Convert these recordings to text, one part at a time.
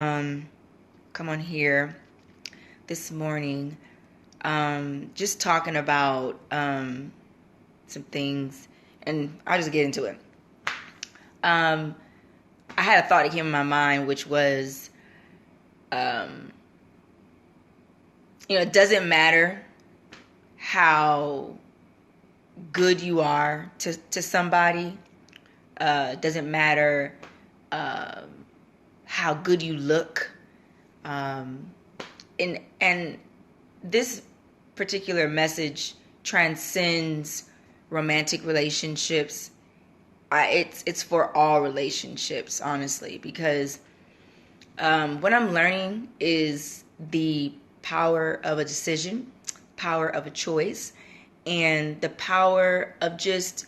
um, come on here this morning, just talking about some things, and I'll just get into it. Um, I had a thought that came in my mind, which was, um, it doesn't matter how good you are to somebody. Doesn't matter um, how good you look. Um, and this particular message transcends romantic relationships. It's for all relationships, honestly, because what I'm learning is the power of a decision, power of a choice, and the power of just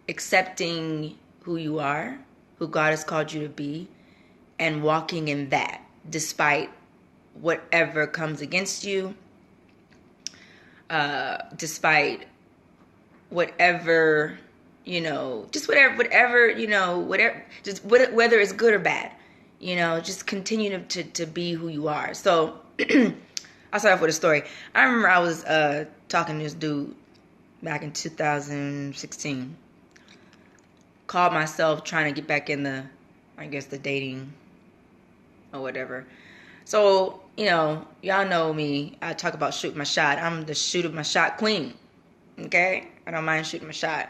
accepting who you are, who God has called you to be, and walking in that despite whatever comes against you, despite whatever, just whatever, just whether it's good or bad, just continue to be who you are. So I'll start off with a story. I remember I was talking to this dude back in 2016. Called myself trying to get back in the dating or whatever. So, y'all know me. I talk about shooting my shot. I'm the shoot of my shot queen. Okay? I don't mind shooting my shot.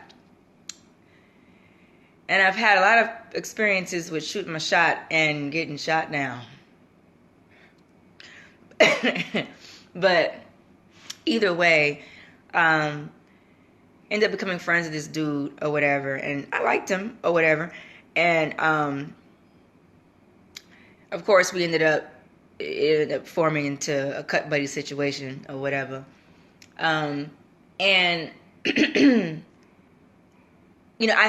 And I've had a lot of experiences with shooting my shot and getting shot down. But either way, ended up becoming friends with this dude or whatever. And I liked him or whatever. And, of course, it ended up forming into a cut buddy situation or whatever. And I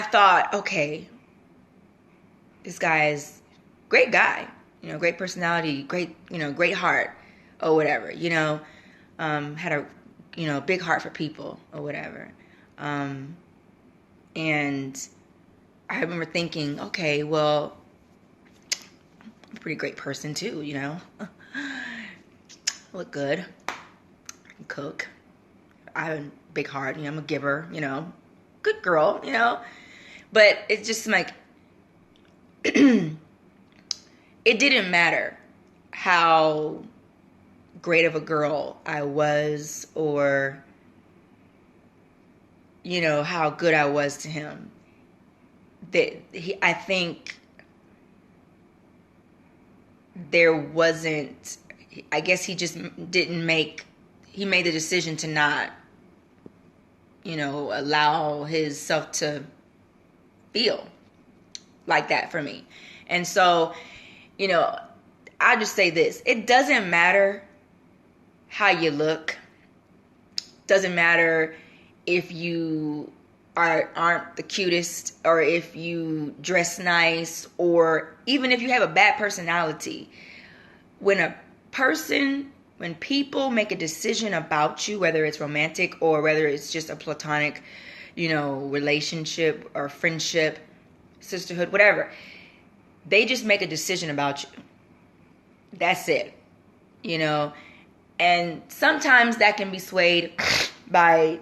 thought, okay, this guy is great guy, great personality, great heart or whatever, had a big heart for people or whatever. And I remember thinking, okay, well, I'm a pretty great person too, look good, cook, I have a big heart, I'm a giver, good girl, but it's just like, it didn't matter how great of a girl I was or, how good I was to him. I think there wasn't, I guess he just he made the decision to not, allow himself to feel like that for me. And so, I just say this. It doesn't matter how you look. Doesn't matter if you aren't the cutest or if you dress nice or even if you have a bad personality. When people make a decision about you, whether it's romantic or whether it's just a platonic, relationship or friendship, sisterhood, whatever, they just make a decision about you. That's it, and sometimes that can be swayed by,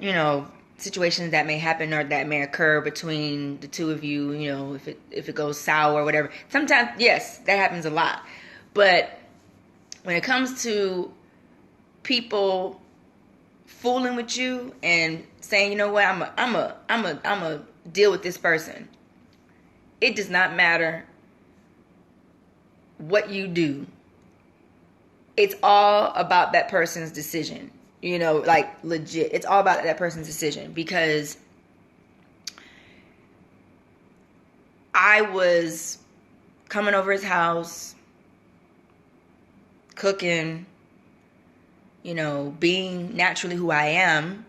situations that may happen or that may occur between the two of you, if it goes sour or whatever. Sometimes, yes, that happens a lot. But when it comes to people fooling with you and saying, you know what, I'm a deal with this person. It does not matter what you do. It's all about that person's decision. Like legit. It's all about that person's decision, because I was coming over his house, cooking, being naturally who I am,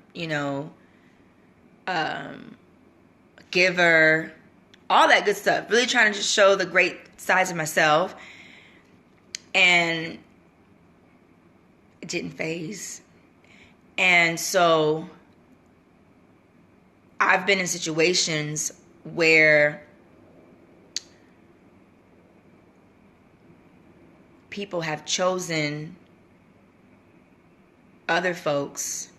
giver, all that good stuff. Really trying to just show the great sides of myself. And it didn't phase. And so I've been in situations where people have chosen other folks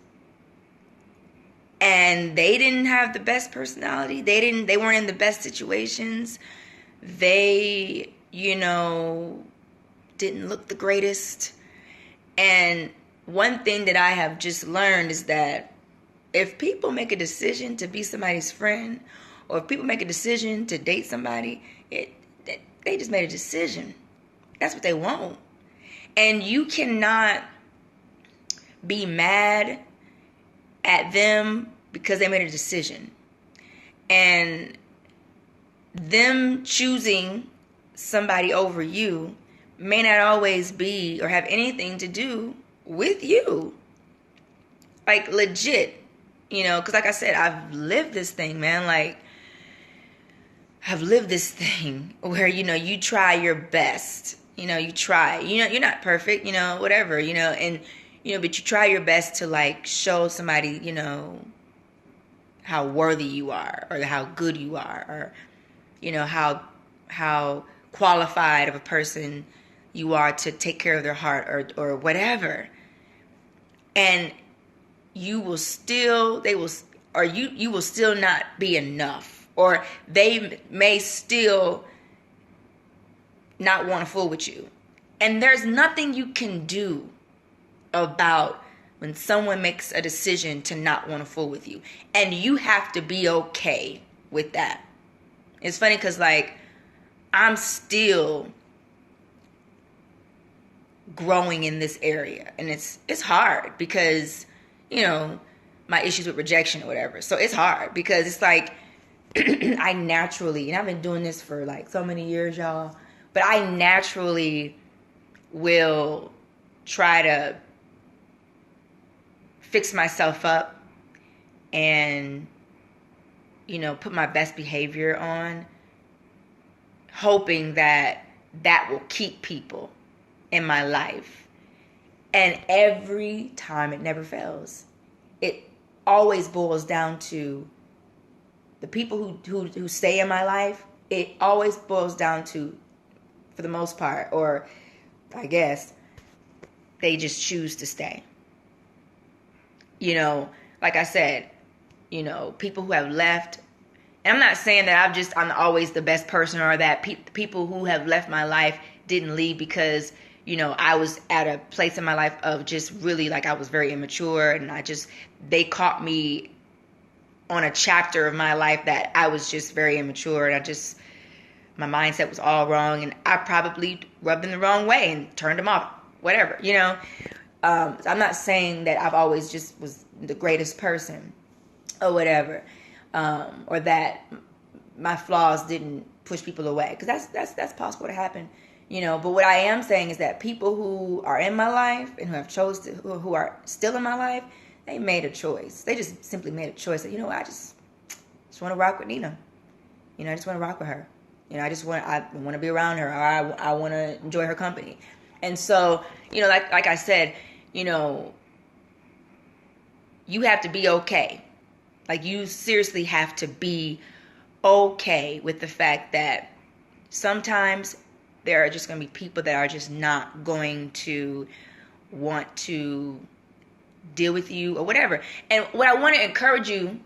and they didn't have the best personality. They weren't in the best situations. They, didn't look the greatest. And one thing that I have just learned is that if people make a decision to be somebody's friend, or if people make a decision to date somebody, they just made a decision. That's what they want. And you cannot be mad at them because they made a decision. And them choosing somebody over you may not always be or have anything to do with you. Like, legit. Because like I said, I've lived this thing, man. Like, I've lived this thing where, you try your best. You try. You're not perfect, whatever, and, but you try your best to, like, show somebody, how worthy you are, or how good you are, or, how qualified of a person you are to take care of their heart, or whatever. And you will still not be enough, or they may still not want to fool with you. And there's nothing you can do about when someone makes a decision to not want to fool with you. And you have to be okay with that. It's funny because, like, I'm still growing in this area, and it's hard because my issues with rejection or whatever. So it's hard because it's like I naturally, and I've been doing this for like so many years, y'all, but I naturally will try to fix myself up and put my best behavior on, hoping that will keep people in my life. And every time, it never fails. It always boils down to the people who stay in my life. It always boils down to, for the most part, or I guess, they just choose to stay. Like I said, people who have left, and I'm not saying that I'm always the best person, or that people who have left my life didn't leave because I was at a place in my life of just really, like, I was very immature, and they caught me on a chapter of my life that I was just very immature, and my mindset was all wrong, and I probably rubbed them the wrong way and turned them off, whatever, I'm not saying that I've always just was the greatest person or whatever, or that my flaws didn't push people away, because that's possible to happen. But what I am saying is that people who are in my life and who are still in my life, they made a choice. They just simply made a choice that, I just want to rock with Nina. I just want to rock with her. I want to be around her. Or I want to enjoy her company. And so, like I said, you have to be okay. Like, you seriously have to be okay with the fact that sometimes there are just going to be people that are just not going to want to deal with you or whatever. And what I want to encourage you,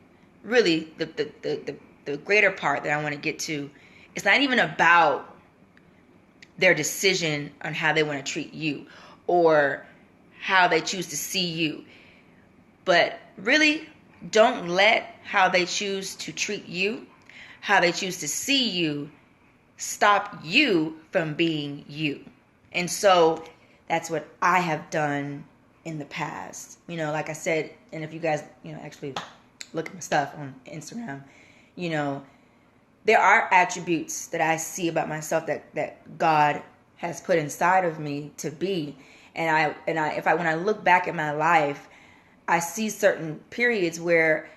really, the greater part that I want to get to, it's not even about their decision on how they want to treat you or how they choose to see you. But really, don't let how they choose to treat you, how they choose to see you, stop you from being you. And so that's what I have done in the past. Like I said, and if you guys, actually look at my stuff on Instagram, there are attributes that I see about myself that God has put inside of me to be. And when I look back at my life, I see certain periods where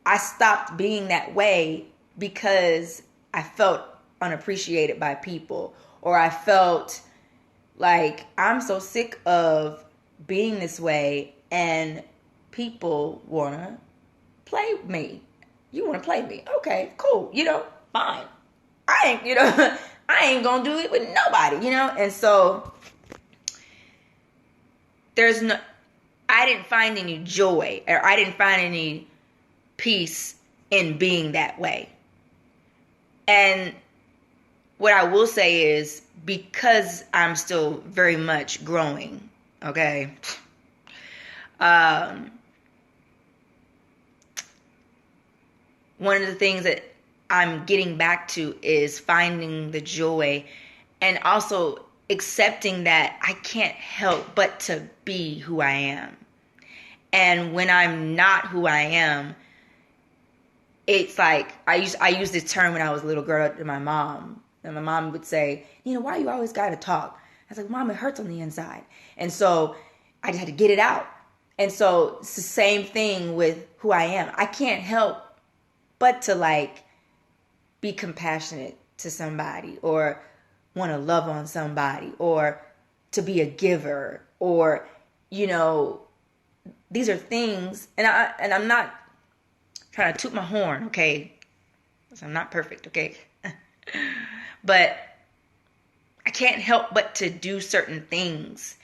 I stopped being that way because I felt unappreciated by people, or I felt like I'm so sick of being this way and people want to play me. You want to play me? Okay, cool. Fine. I ain't, I ain't gonna do it with nobody, And so there's no, I didn't find any joy, or I didn't find any peace in being that way. And what I will say is, because I'm still very much growing, okay, one of the things that I'm getting back to is finding the joy, and also accepting that I can't help but to be who I am. And when I'm not who I am, it's like, I used this term when I was a little girl to my mom. And my mom would say, why you always got to talk? I was like, Mom, it hurts on the inside. And so I just had to get it out. And so it's the same thing with who I am. I can't help but to be compassionate to somebody, or want to love on somebody, or to be a giver, or, these are things, and I'm not trying to toot my horn, okay? Because I'm not perfect, okay? But I can't help but to do certain things.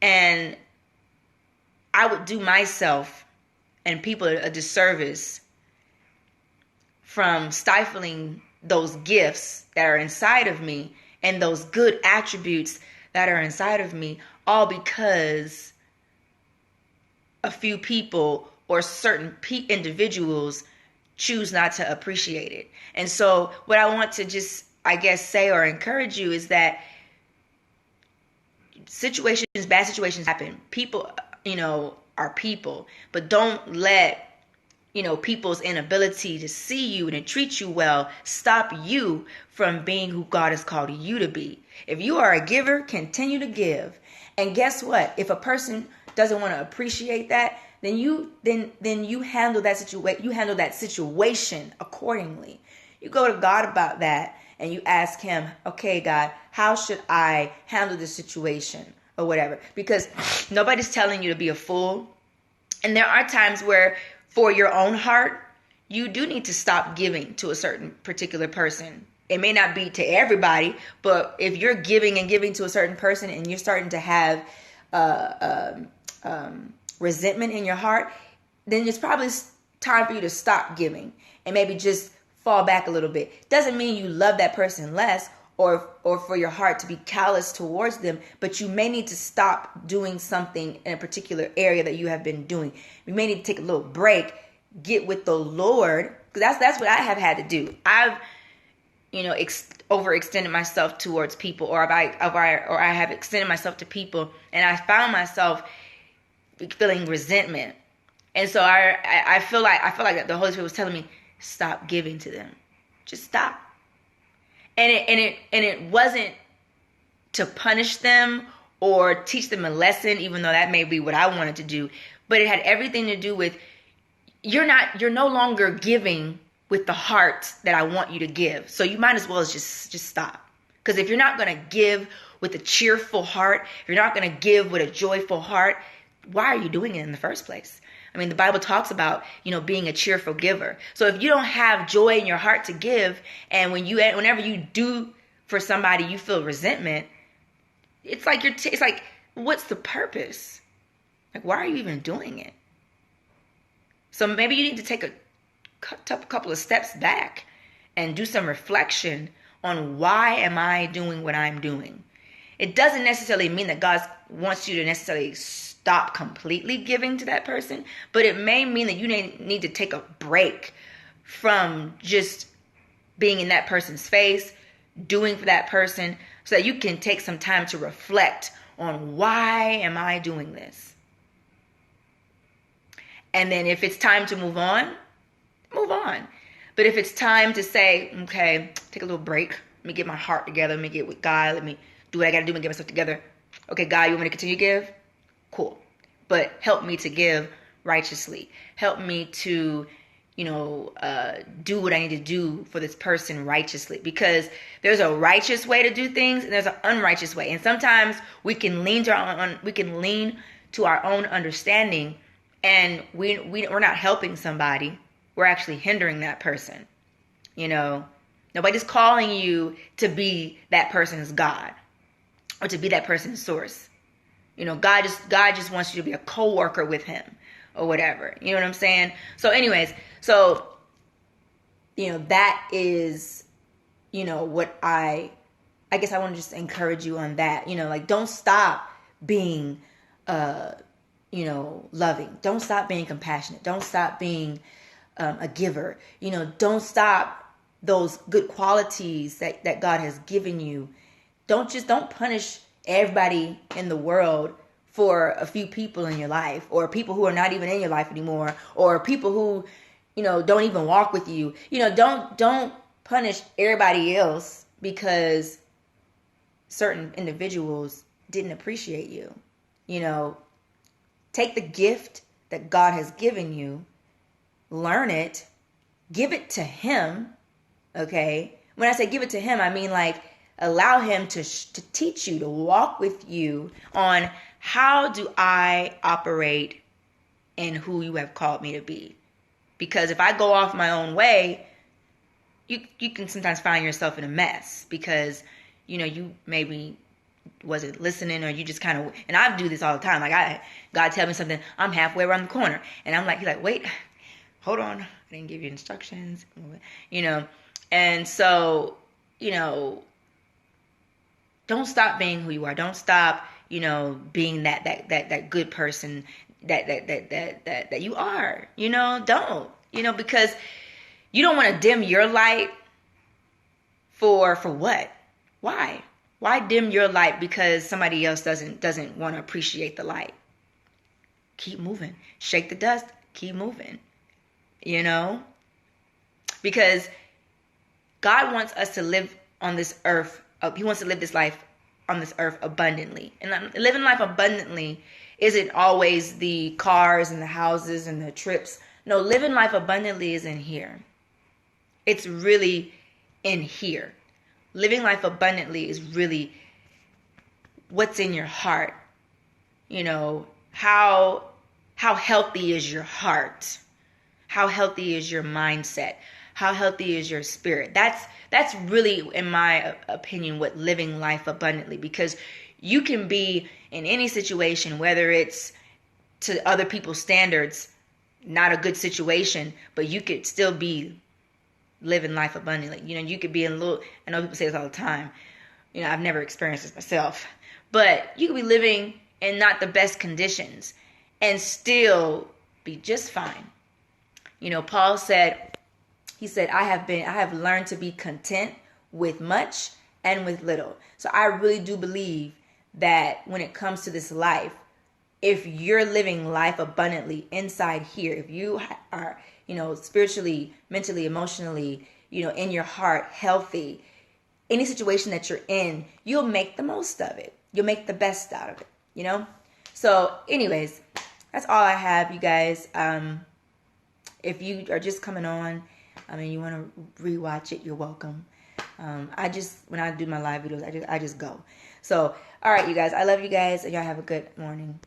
And I would do myself and people a disservice from stifling those gifts that are inside of me and those good attributes that are inside of me, all because a few people or certain individuals choose not to appreciate it. And so what I want to just, I guess, say or encourage you is that bad situations happen. People, are people, but don't let, people's inability to see you and to treat you well stop you from being who God has called you to be. If you are a giver, continue to give. And guess what? If a person doesn't want to appreciate that, then you handle that situation. You handle that situation accordingly. You go to God about that and you ask him, okay, God, how should I handle this situation or whatever? Because nobody's telling you to be a fool. And there are times where, for your own heart, you do need to stop giving to a certain particular person. It may not be to everybody, but if you're giving and giving to a certain person and you're starting to have resentment in your heart, then it's probably time for you to stop giving and maybe just fall back a little bit. Doesn't mean you love that person less or for your heart to be callous towards them, but you may need to stop doing something in a particular area that you have been doing. You may need to take a little break, get with the Lord, because that's what I have had to do. I've overextended myself towards people, or I have extended myself to people, and I found myself feeling resentment. And so I feel like the Holy Spirit was telling me, stop giving to them. Just stop. And it wasn't to punish them or teach them a lesson, even though that may be what I wanted to do. But it had everything to do with, you're no longer giving with the heart that I want you to give. So you might as well just stop. Because if you're not going to give with a cheerful heart, if you're not going to give with a joyful heart, why are you doing it in the first place? I mean, the Bible talks about, being a cheerful giver. So if you don't have joy in your heart to give, and whenever you do for somebody, you feel resentment, it's like it's like, what's the purpose? Like, why are you even doing it? So maybe you need to take a couple of steps back and do some reflection on, why am I doing what I'm doing? It doesn't necessarily mean that God wants you to necessarily stop completely giving to that person, but it may mean that you need to take a break from just being in that person's face, doing for that person, so that you can take some time to reflect on, why am I doing this? And then if it's time to move on, move on. But if it's time to say, okay, take a little break, let me get my heart together, let me get with God, let me do what I got to do and get myself together. Okay, God, you want me to continue to give? Cool. But help me to give righteously. Help me to, do what I need to do for this person righteously. Because there's a righteous way to do things and there's an unrighteous way. And sometimes we can lean to our own understanding, and we're not helping somebody. We're actually hindering that person. Nobody's calling you to be that person's God or to be that person's source. God just wants you to be a co-worker with him or whatever. You know what I'm saying? So anyways, so that is, what I guess I want to just encourage you on that. Like, don't stop being loving. Don't stop being compassionate. Don't stop being a giver. Don't stop those good qualities that God has given you. Don't punish everybody in the world for a few people in your life, or people who are not even in your life anymore, or people who, don't even walk with you. Don't punish everybody else because certain individuals didn't appreciate you. Take the gift that God has given you, learn it, give it to him, okay? When I say give it to him, I mean like allow him to teach you, to walk with you on how do I operate in who you have called me to be. Because if I go off my own way, you can sometimes find yourself in a mess because, you maybe wasn't listening, or you just kind of, and I do this all the time. Like God tell me something, I'm halfway around the corner, and I'm like, he's like, wait, hold on, I didn't give you instructions, and so, don't stop being who you are. Don't stop, being that good person that you are. Don't, because you don't want to dim your light for what? Why dim your light because somebody else doesn't want to appreciate the light? Keep moving. Shake the dust. Keep moving. Because God wants us to live on this earth. He wants to live this life on this earth abundantly. And living life abundantly isn't always the cars and the houses and the trips. No, living life abundantly is in here. It's really in here. Living life abundantly is really what's in your heart. How healthy is your heart? How healthy is your mindset? How healthy is your spirit? That's really, in my opinion, what living life abundantly, because you can be in any situation, whether it's to other people's standards, not a good situation, but you could still be living life abundantly. You could be in I know people say this all the time. I've never experienced this myself, but you could be living in not the best conditions and still be just fine. Paul said, I have learned to be content with much and with little. So I really do believe that when it comes to this life, if you're living life abundantly inside here, if you are, spiritually, mentally, emotionally, in your heart, healthy, any situation that you're in, you'll make the most of it. You'll make the best out of it, So anyways, that's all I have, you guys. If you are just coming on, you want to rewatch it, you're welcome. When I do my live videos, I just go. So, all right, you guys, I love you guys, and y'all have a good morning.